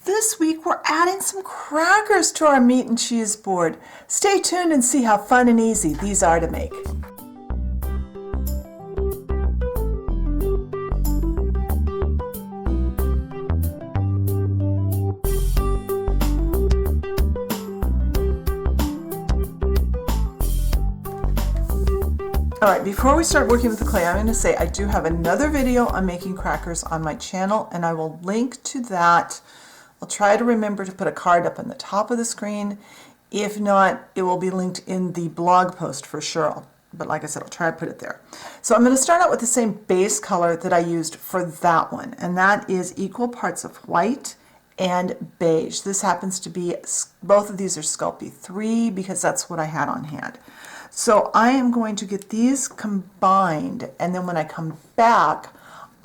this week we're adding some crackers to our meat and cheese board. Stay tuned and see how fun and easy these are to make. All right, before we start working with the clay, I'm going to say I do have another video on making crackers on my channel, and I will link to that. I'll try to remember to put a card up on the top of the screen. If not, it will be linked in the blog post for sure. But like I said, I'll try to put it there. So I'm going to start out with the same base color that I used for that one, and that is equal parts of white and beige. This happens to be, both of these are Sculpey 3 because that's what I had on hand. So I am going to get these combined, and then when I come back,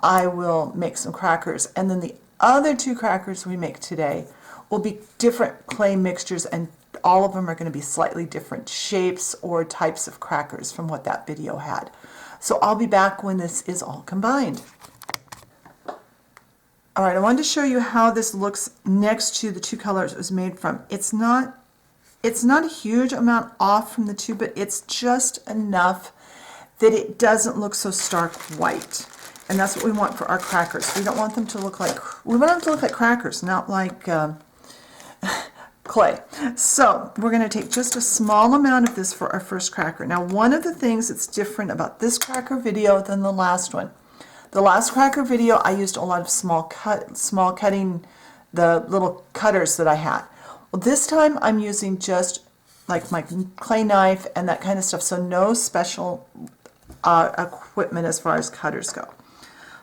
I will make some crackers. And then the other two crackers we make today will be different clay mixtures, and all of them are going to be slightly different shapes or types of crackers from what that video had. So I'll be back when this is all combined. All right, I wanted to show you how this looks next to the two colors it was made from. It's not a huge amount off from the two, but it's just enough that it doesn't look so stark white. And that's what we want for our crackers. We don't want them to look like, we want them to look like crackers, not like clay. So we're going to take just a small amount of this for our first cracker. Now, one of the things that's different about this cracker video than the last one, the last cracker video I used a lot of small cutting, the little cutters that I had. Well, this time I'm using just like my clay knife and that kind of stuff, so no special equipment as far as cutters go.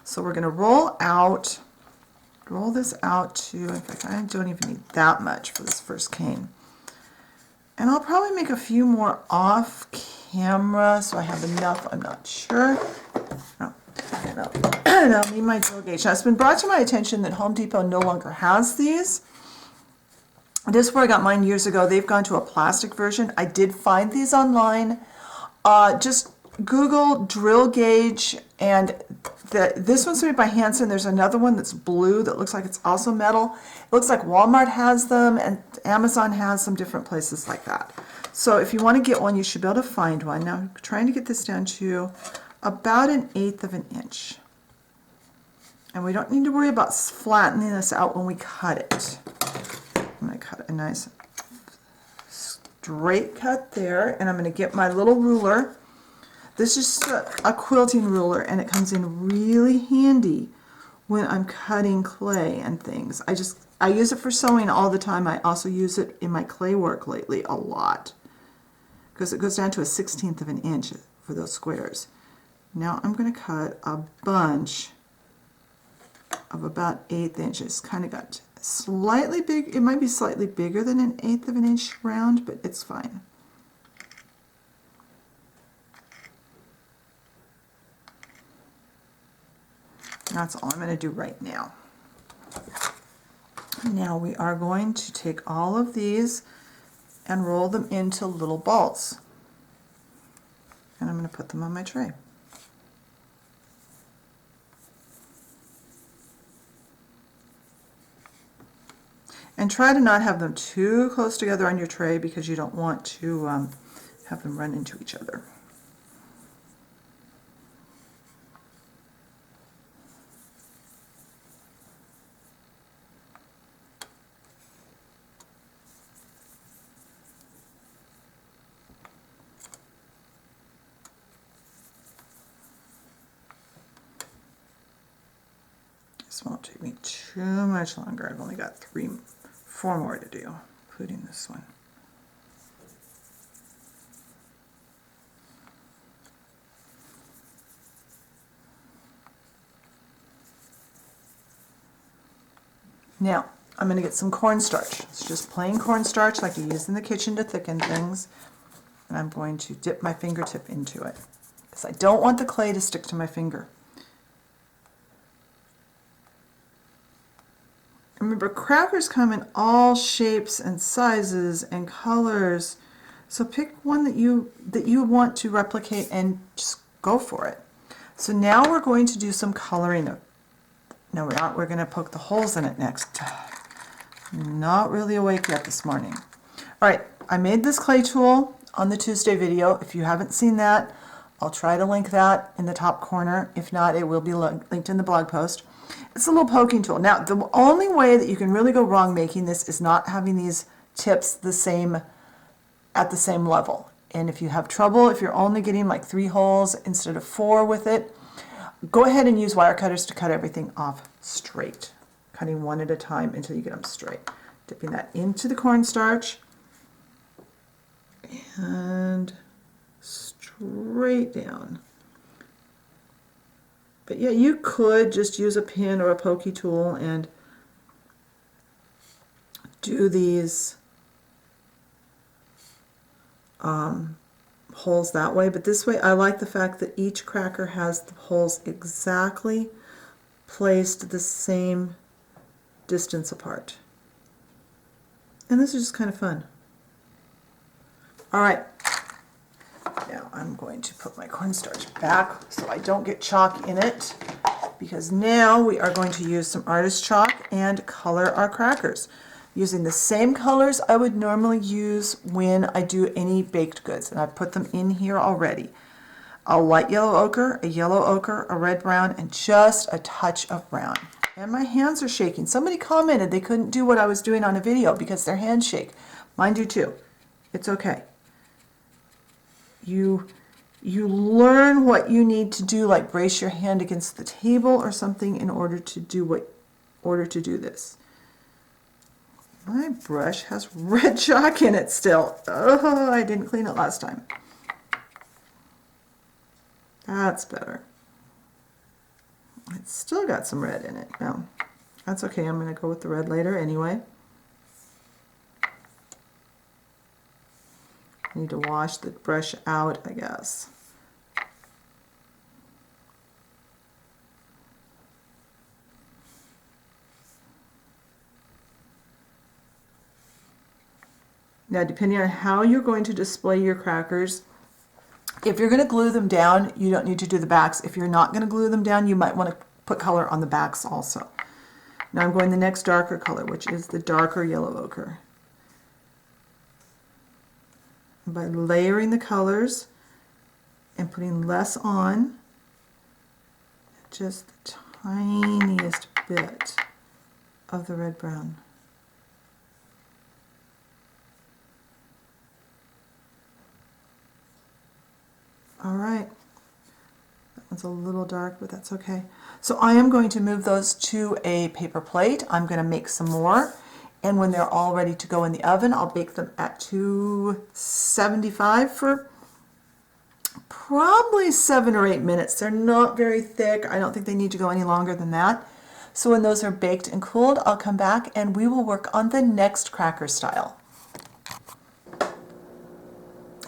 So we're going to roll this out to, in fact, I don't even need that much for this first cane. And I'll probably make a few more off camera, so I have enough, I'm not sure. And I'll need my drill gauge. Now, it's been brought to my attention that Home Depot no longer has these. This is where I got mine years ago. They've gone to a plastic version. I did find these online. Just Google drill gauge, and this one's made by Hanson. There's another one that's blue that looks like it's also metal. It looks like Walmart has them, and Amazon has some different places like that. So if you want to get one, you should be able to find one. Now I'm trying to get this down to about 1/8 of an inch. And we don't need to worry about flattening this out when we cut it. I'm going to cut a nice straight cut there, and I'm going to get my little ruler. This is a quilting ruler, and it comes in really handy when I'm cutting clay and things. I use it for sewing all the time. I also use it in my clay work lately a lot because it goes down to 1/16 of an inch for those squares. Now I'm going to cut a bunch of about 1/8 inches. Kind of got slightly big. It might be slightly bigger than 1/8 of an inch round, but it's fine. That's all I'm going to do right now. Now we are going to take all of these and roll them into little balls. And I'm going to put them on my tray. And try to not have them too close together on your tray because you don't want to have them run into each other. This won't take me too much longer. I've only got 4 more to do, including this one. Now, I'm going to get some cornstarch. It's just plain cornstarch like you use in the kitchen to thicken things. And I'm going to dip my fingertip into it because I don't want the clay to stick to my finger. Remember, crackers come in all shapes and sizes and colors, so pick one that you want to replicate and just go for it. So now we're going to do some coloring. No, we're not. We're going to poke the holes in it next. Not really awake yet this morning. All right, I made this clay tool on the Tuesday video. If you haven't seen that, I'll try to link that in the top corner. If not, it will be linked in the blog post. It's a little poking tool. Now, the only way that you can really go wrong making this is not having these tips at the same level. And if you have trouble, if you're only getting like 3 holes instead of 4 with it, go ahead and use wire cutters to cut everything off straight. Cutting one at a time until you get them straight. Dipping that into the cornstarch and straight down. But yeah, you could just use a pin or a pokey tool and do these holes that way. But this way, I like the fact that each cracker has the holes exactly placed the same distance apart. And this is just kind of fun. All right. Now I'm going to put my cornstarch back so I don't get chalk in it, because now we are going to use some artist chalk and color our crackers using the same colors I would normally use when I do any baked goods, and I've put them in here already. A light yellow ochre, a yellow ochre, a red brown, and just a touch of brown. And my hands are shaking. Somebody commented they couldn't do what I was doing on a video because their hands shake. Mine do too. It's okay. You learn what you need to do, like brace your hand against the table or something in order to do this. My brush has red chalk in it still. Oh, I didn't clean it last time. That's better. It's still got some red in it. No, that's okay. I'm going to go with the red later anyway. I need to wash the brush out, I guess. Now, depending on how you're going to display your crackers, if you're going to glue them down, you don't need to do the backs. If you're not going to glue them down, you might want to put color on the backs also. Now I'm going the next darker color, which is the darker yellow ochre. By layering the colors and putting less on, just the tiniest bit of the red brown. All right, that one's a little dark, but that's okay. So I am going to move those to a paper plate. I'm going to make some more, and when they're all ready to go in the oven, I'll bake them at 275 for probably 7 or 8 minutes. They're not very thick. I don't think they need to go any longer than that. So when those are baked and cooled, I'll come back and we will work on the next cracker style.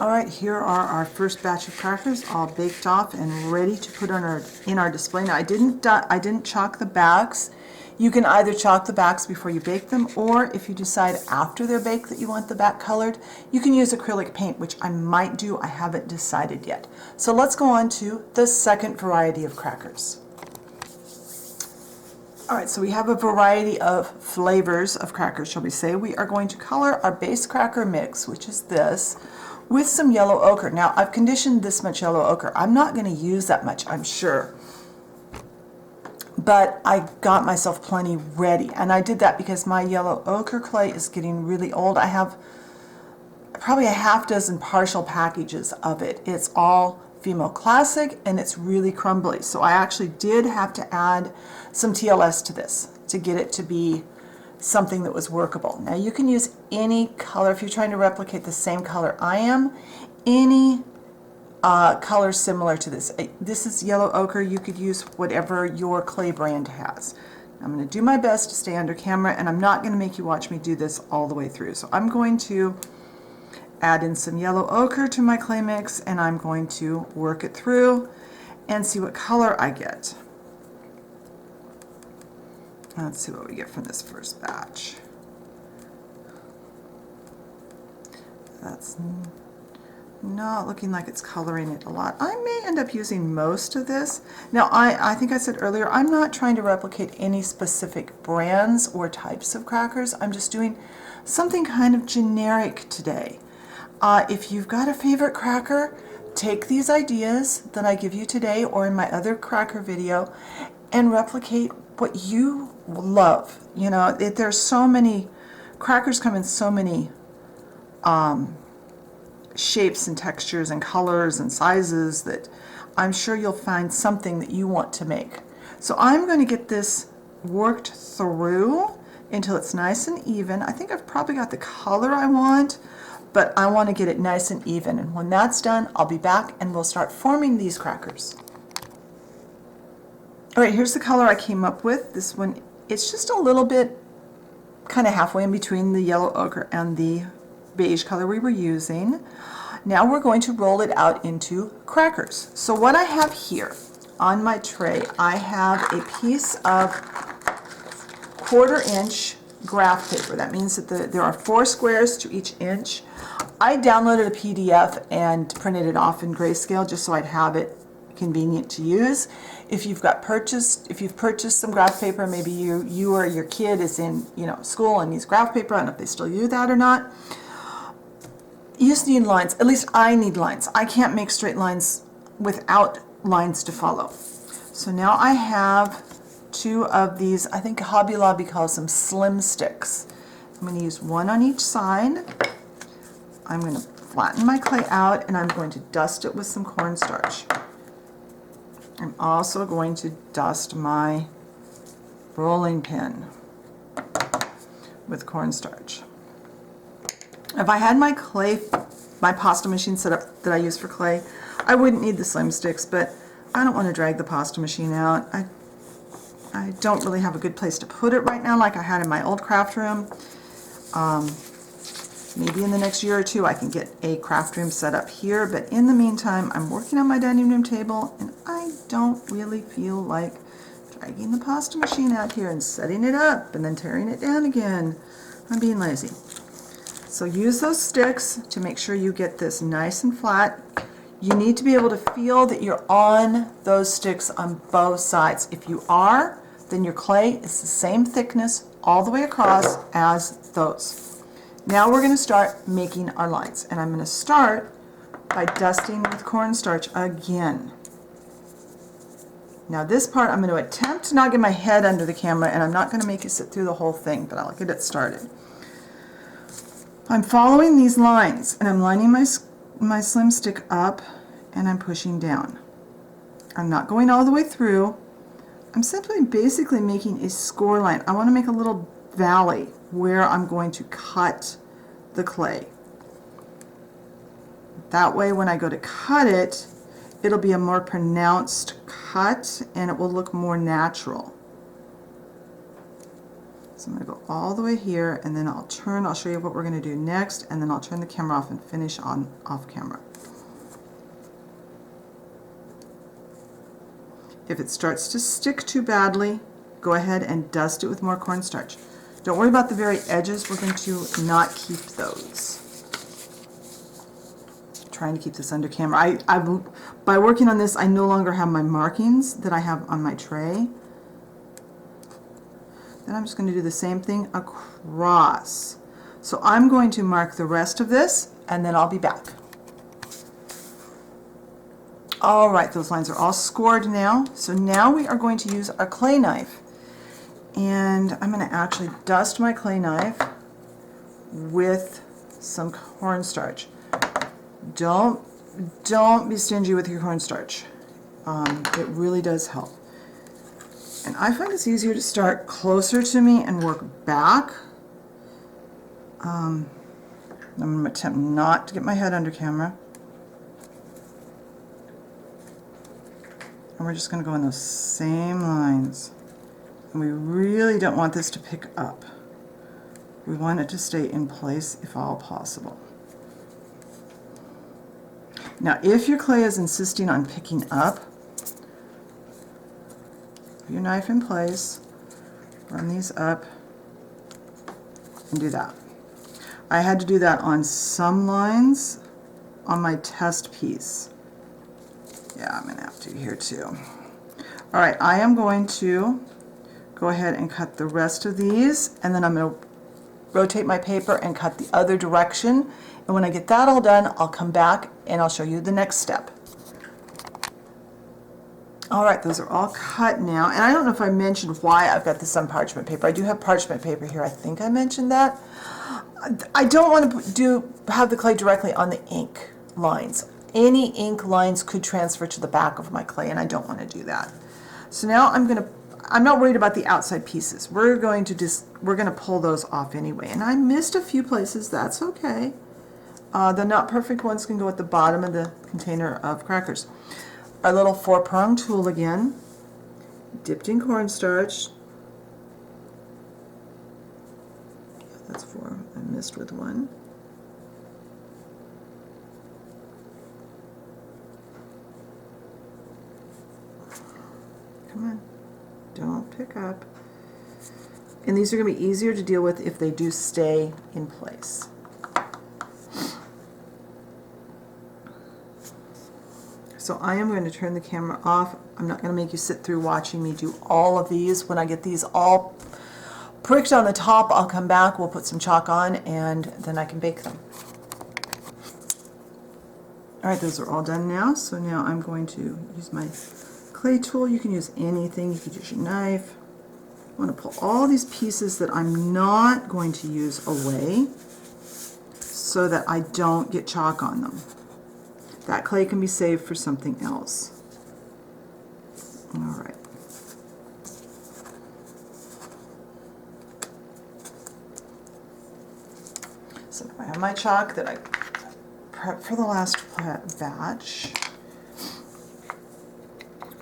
All right, here are our first batch of crackers all baked off and ready to put on in our display. Now I didn't chalk the backs. You can either chalk the backs before you bake them, or if you decide after they're baked that you want the back colored, you can use acrylic paint, which I might do. I haven't decided yet. So let's go on to the second variety of crackers. All right, so we have a variety of flavors of crackers, shall we say. We are going to color our base cracker mix, which is this, with some yellow ochre. Now, I've conditioned this much yellow ochre. I'm not going to use that much, I'm sure. But I got myself plenty ready. And I did that because my yellow ochre clay is getting really old. I have probably a half dozen partial packages of it. It's all Fimo Classic and it's really crumbly. So I actually did have to add some TLS to this to get it to be something that was workable. Now you can use any color if you're trying to replicate the same color I am, any color similar to this. This is yellow ochre. You could use whatever your clay brand has. I'm going to do my best to stay under camera, and I'm not going to make you watch me do this all the way through. So I'm going to add in some yellow ochre to my clay mix, and I'm going to work it through and see what color I get. Let's see what we get from this first batch. not looking like it's coloring it a lot. I may end up using most of this. Now, I think I said earlier, I'm not trying to replicate any specific brands or types of crackers. I'm just doing something kind of generic today. If you've got a favorite cracker, take these ideas that I give you today or in my other cracker video and replicate what you love. You know, there's so many, crackers come in so many shapes and textures and colors and sizes that I'm sure you'll find something that you want to make. So I'm going to get this worked through until it's nice and even. I think I've probably got the color I want, but I want to get it nice and even. And when that's done, I'll be back and we'll start forming these crackers. All right, here's the color I came up with. This one, it's just a little bit kind of halfway in between the yellow ochre and the beige color we were using. Now we're going to roll it out into crackers. So what I have here on my tray, I have a piece of 1/4-inch graph paper. That means that there are 4 squares to each inch. I downloaded a PDF and printed it off in grayscale just so I'd have it convenient to use. If you've purchased some graph paper, maybe you or your kid is in school and needs graph paper. I don't know if they still use that or not. You just need lines. At least I need lines. I can't make straight lines without lines to follow. So now I have 2 of these, I think Hobby Lobby calls them slim sticks. I'm going to use 1 on each side. I'm going to flatten my clay out and I'm going to dust it with some cornstarch. I'm also going to dust my rolling pin with cornstarch. If I had my pasta machine set up that I use for clay, I wouldn't need the slim sticks, but I don't want to drag the pasta machine out. I don't really have a good place to put it right now like I had in my old craft room. Maybe in the next year or 2 I can get a craft room set up here, but in the meantime I'm working on my dining room table and I don't really feel like dragging the pasta machine out here and setting it up and then tearing it down again. I'm being lazy. So use those sticks to make sure you get this nice and flat. You need to be able to feel that you're on those sticks on both sides. If you are, then your clay is the same thickness all the way across as those. Now we're going to start making our lines, and I'm going to start by dusting with cornstarch again. Now this part I'm going to attempt to not get my head under the camera, and I'm not going to make it sit through the whole thing, but I'll get it started. I'm following these lines and I'm lining my slim stick up and I'm pushing down. I'm not going all the way through. I'm simply basically making a score line. I want to make a little valley where I'm going to cut the clay. That way when I go to cut it, it'll be a more pronounced cut and it will look more natural. So I'm going to go all the way here and then I'll show you what we're going to do next, and then I'll turn the camera off and finish off camera. If it starts to stick too badly, go ahead and dust it with more cornstarch. Don't worry about the very edges, we're going to not keep those. Trying to keep this under camera. By working on this, I no longer have my markings that I have on my tray. Then I'm just going to do the same thing across. So I'm going to mark the rest of this and then I'll be back. All right, those lines are all scored now. So now we are going to use our clay knife. And I'm going to actually dust my clay knife with some cornstarch. Don't be stingy with your cornstarch. It really does help. And I find it's easier to start closer to me and work back. I'm going to attempt not to get my head under camera. And we're just going to go in those same lines. And we really don't want this to pick up. We want it to stay in place if all possible. Now, if your clay is insisting on picking up, put your knife in place, run these up, and do that. I had to do that on some lines on my test piece. Yeah, I'm going to have to here too. All right, I am going to go ahead and cut the rest of these, and then I'm going to rotate my paper and cut the other direction. And when I get that all done, I'll come back and I'll show you the next step. All right, those are all cut now. And I don't know if I mentioned why I've got this on parchment paper. I do have parchment paper here. I think I mentioned that. I don't want to have the clay directly on the ink lines. Any ink lines could transfer to the back of my clay, and I don't want to do that. So now I'm not worried about the outside pieces. We're going to pull those off anyway. And I missed a few places. That's okay. The not perfect ones can go at the bottom of the container of crackers. Our little 4-prong tool again, dipped in cornstarch. Yeah, that's 4. I missed with 1. Come on, don't pick up. And these are going to be easier to deal with if they do stay in place. So I am going to turn the camera off. I'm not going to make you sit through watching me do all of these. When I get these all pricked on the top, I'll come back, we'll put some chalk on, and then I can bake them. All right, those are all done now. So now I'm going to use my clay tool. You can use anything. You could use your knife. I want to pull all these pieces that I'm not going to use away so that I don't get chalk on them. That clay can be saved for something else. All right. So now I have my chalk that I prepped for the last batch.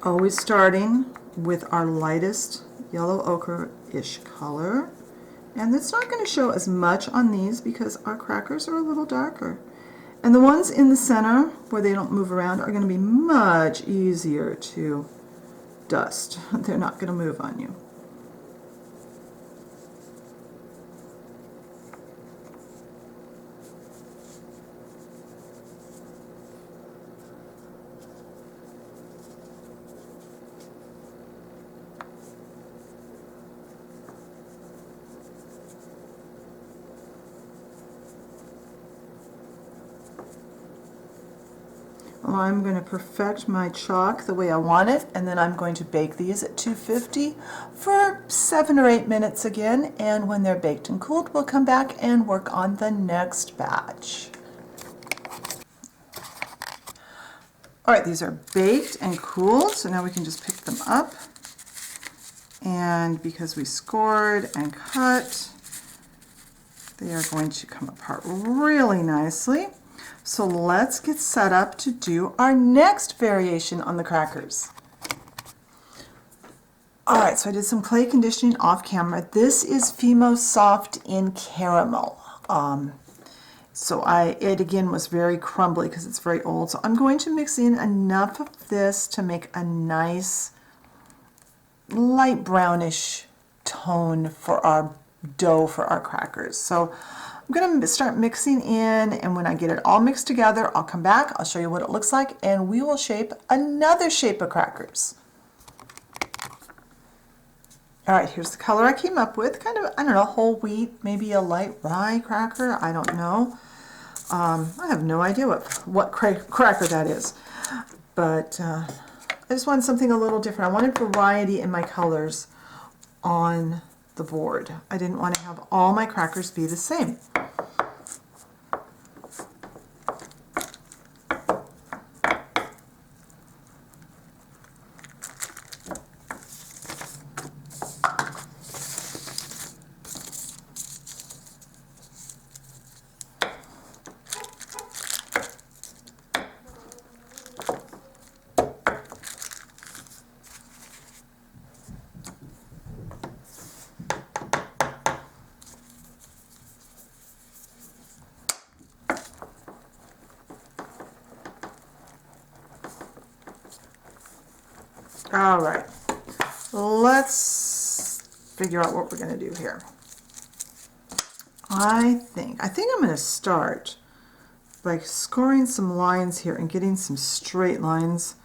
Always starting with our lightest yellow ochre-ish color. And it's not going to show as much on these because our crackers are a little darker. And the ones in the center where they don't move around are going to be much easier to dust. They're not going to move on you. I'm going to perfect my chalk the way I want it, and then I'm going to bake these at 250 for 7 or 8 minutes again, and when they're baked and cooled, we'll come back and work on the next batch. All right, these are baked and cooled, so now we can just pick them up. And because we scored and cut, they are going to come apart really nicely. So let's get set up to do our next variation on the crackers. All right, so I did some clay conditioning off camera. This is Fimo Soft in Caramel. It again was very crumbly because it's very old. So I'm going to mix in enough of this to make a nice light brownish tone for our dough for our crackers. So I'm going to start mixing in, and when I get it all mixed together, I'll come back, I'll show you what it looks like, and we will shape another shape of crackers. All right, here's the color I came up with, kind of, I don't know, whole wheat, maybe a light rye cracker, I don't know. I have no idea what cracker that is, but I just wanted something a little different. I wanted variety in my colors on the board. I didn't want to have all my crackers be the same. All right, let's figure out what we're going to do here. I think I'm going to start by scoring some lines here and getting some straight lines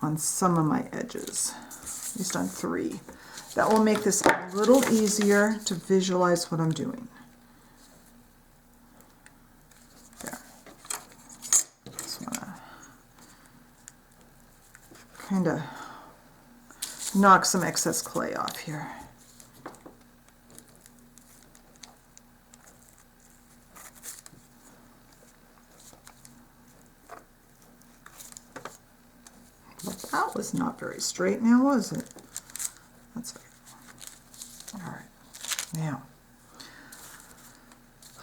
on some of my edges, at least on 3. That will make this a little easier to visualize what I'm doing. There. Just want to kind of knock some excess clay off here. Well, that was not very straight now, was it? That's okay. All right. Now,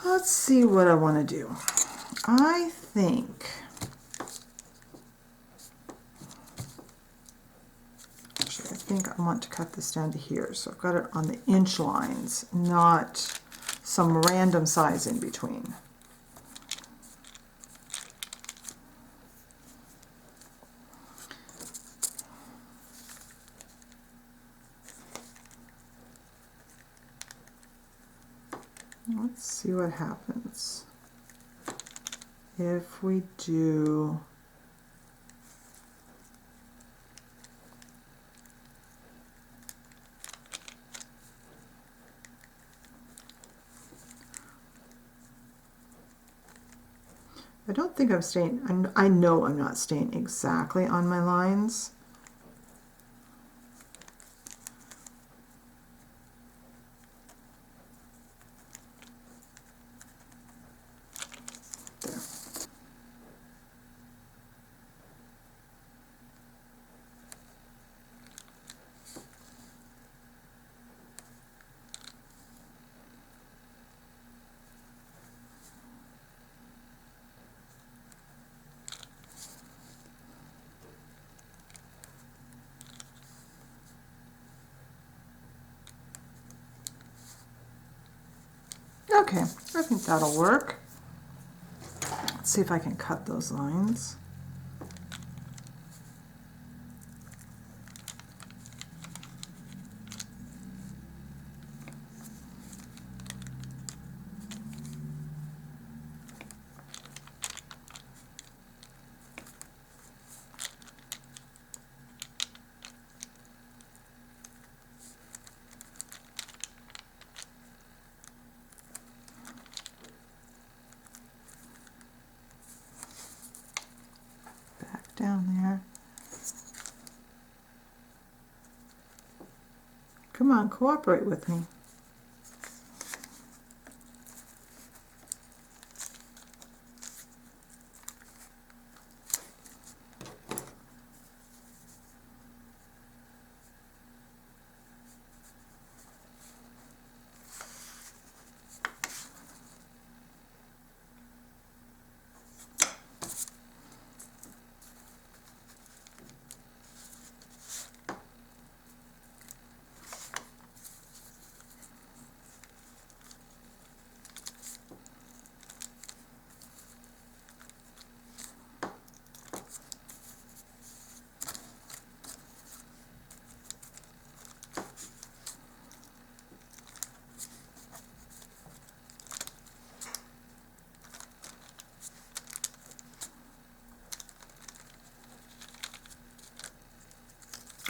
let's see what I want to do. I think I want to cut this down to here. So I've got it on the inch lines, not some random size in between. Let's see what happens if we do I don't think I'm staying, I know I'm not staying exactly on my lines. There. Okay, I think that'll work. Let's see if I can cut those lines. Down there. Come on, cooperate with me.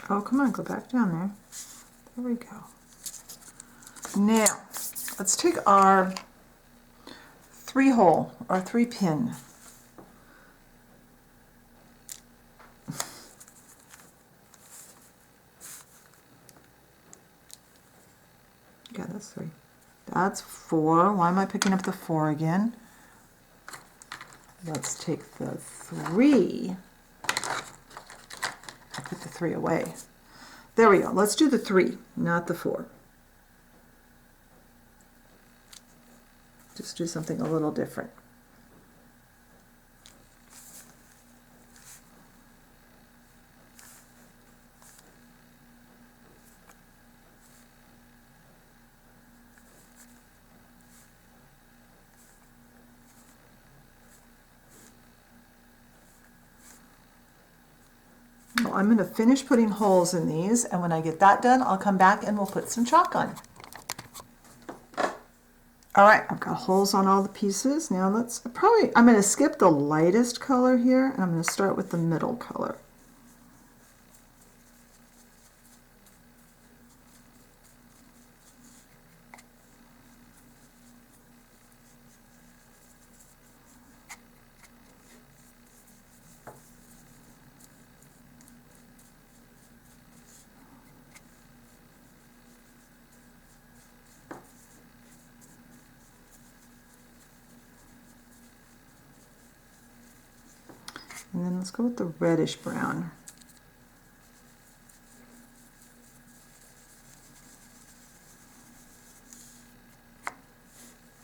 Oh, come on, go back down there. There we go. Now, let's take our 3-hole or 3-pin. Yeah, that's 3. That's 4. Why am I picking up the 4 again? Let's take the 3. I put the 3 away. There we go. Let's do the 3, not the 4. Just do something a little different. Well, I'm going to finish putting holes in these, and when I get that done, I'll come back and we'll put some chalk on. All right, I've got holes on all the pieces. Now I'm going to skip the lightest color here, and I'm going to start with the middle color. And then let's go with the reddish brown.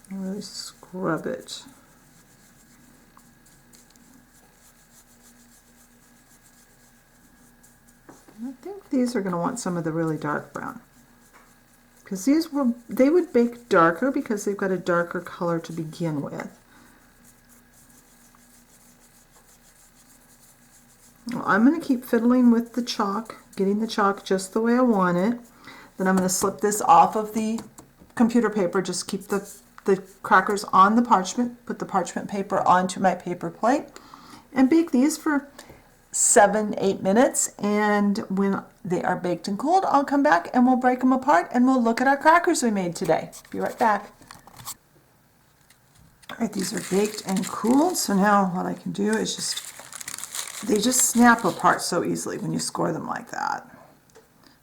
And really scrub it. And I think these are going to want some of the really dark brown, because they would bake darker because they've got a darker color to begin with. Well, I'm going to keep fiddling with the chalk, getting the chalk just the way I want it. Then I'm going to slip this off of the computer paper, just keep the crackers on the parchment, put the parchment paper onto my paper plate, and bake these for 7-8 minutes. And when they are baked and cooled, I'll come back and we'll break them apart and we'll look at our crackers we made today. Be right back. All right, these are baked and cooled, so now what I can do is they just snap apart so easily when you score them like that.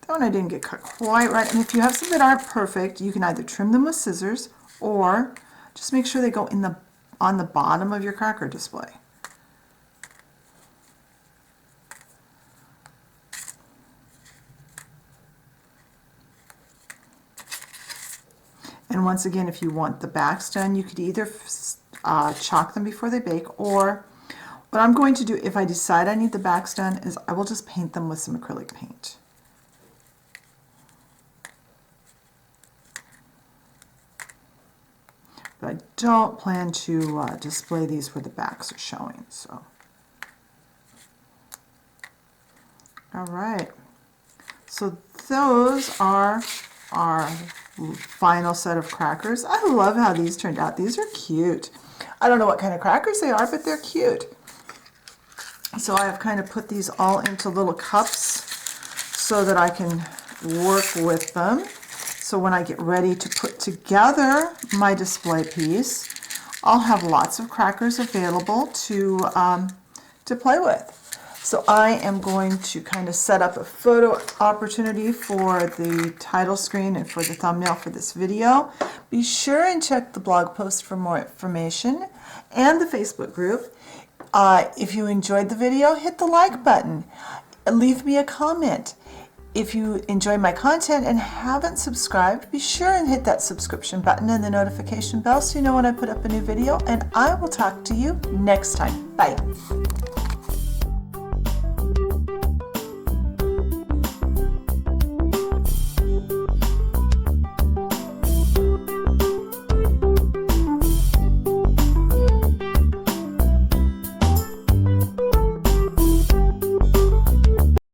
That one I didn't get cut quite right, and if you have some that aren't perfect, you can either trim them with scissors or just make sure they go on the bottom of your cracker display. And once again, if you want the backs done, you could either chalk them before they bake, or what I'm going to do if I decide I need the backs done is I will just paint them with some acrylic paint. But I don't plan to display these where the backs are showing. So, all right. So those are our final set of crackers. I love how these turned out. These are cute. I don't know what kind of crackers they are, but they're cute. So I have kind of put these all into little cups so that I can work with them. So when I get ready to put together my display piece, I'll have lots of crackers available to play with. So I am going to kind of set up a photo opportunity for the title screen and for the thumbnail for this video. Be sure and check the blog post for more information and the Facebook group. If you enjoyed the video, hit the like button. Leave me a comment. If you enjoy my content and haven't subscribed, be sure and hit that subscription button and the notification bell so you know when I put up a new video, and I will talk to you next time. Bye.